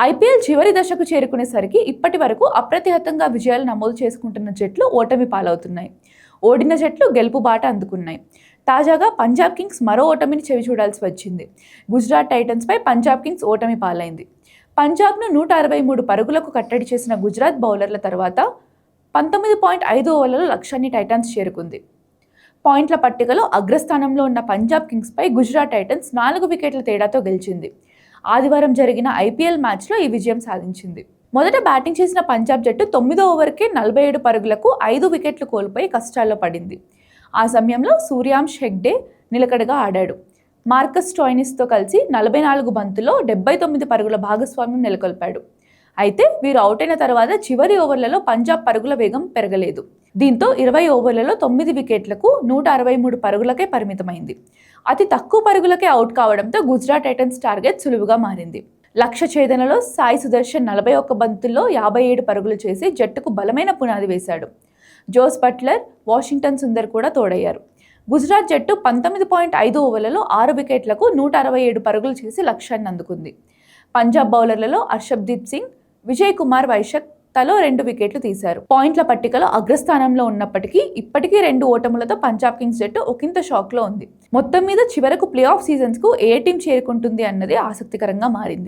IPL చివరి దశకు చేరుకునేసరికి ఇప్పటి వరకు అప్రతిహతంగా విజయాలు నమోదు చేసుకుంటున్న జట్లు ఓటమి పాలవుతున్నాయి. ఓడిన జట్లు గెలుపు బాట అందుకున్నాయి. తాజాగా పంజాబ్ కింగ్స్ మరో ఓటమిని చవిచూడాల్సి వచ్చింది. గుజరాత్ టైటన్స్పై పంజాబ్ కింగ్స్ ఓటమి పాలైంది. పంజాబ్ను 163 పరుగులకు కట్టడి చేసిన గుజరాత్ బౌలర్ల తర్వాత 19.5 ఓవర్లలో లక్ష్యాన్ని టైటన్స్ చేరుకుంది. పాయింట్ల పట్టికలో అగ్రస్థానంలో ఉన్న పంజాబ్ కింగ్స్పై గుజరాత్ టైటన్స్ 4 వికెట్ల తేడాతో గెలిచింది. ఆదివారం జరిగిన ఐపీఎల్ మ్యాచ్లో ఈ విజయం సాధించింది. మొదట బ్యాటింగ్ చేసిన పంజాబ్ జట్టు 9వ ఓవర్కే 47 పరుగులకు 5 వికెట్లు కోల్పోయి కష్టాల్లో పడింది. ఆ సమయంలో సూర్యాంష్ హెగ్డే నిలకడగా ఆడాడు. మార్కస్ స్టోయినిస్తో కలిసి 44 బంతుల్లో 79 పరుగుల భాగస్వామ్యం నెలకొల్పాడు. అయితే వీరు అవుట్ అయిన తర్వాత చివరి ఓవర్లలో పంజాబ్ పరుగుల వేగం పెరగలేదు. దీంతో 20 ఓవర్లలో 9 వికెట్లకు 163 పరుగులకే పరిమితమైంది. అతి తక్కువ పరుగులకే అవుట్ కావడంతో గుజరాత్ టైటన్స్ టార్గెట్ సులువుగా మారింది. లక్ష్య ఛేదనలో సాయి సుదర్శన్ 41 బంతుల్లో 57 పరుగులు చేసి జట్టుకు బలమైన పునాది వేశాడు. జోస్ బట్లర్, వాషింగ్టన్ సుందర్ కూడా తోడయ్యారు. గుజరాత్ జట్టు 19.5 ఓవర్లలో 6 వికెట్లకు 167 పరుగులు చేసి లక్ష్యాన్ని అందుకుంది. పంజాబ్ బౌలర్లలో హర్షబ్దీప్ సింగ్, విజయ్ కుమార్ వైశక్ తలో 2 వికెట్లు తీశారు. పాయింట్ల పట్టికలో అగ్రస్థానంలో ఉన్నప్పటికీ ఇప్పటికీ 2 ఓటములతో పంజాబ్ కింగ్స్ జట్టు ఒకంత షాక్లో ఉంది. మొత్తం మీద చివరకు ప్లే ఆఫ్ సీజన్స్కు ఏ టీం చేరుకుంటుంది అన్నది ఆసక్తికరంగా మారింది.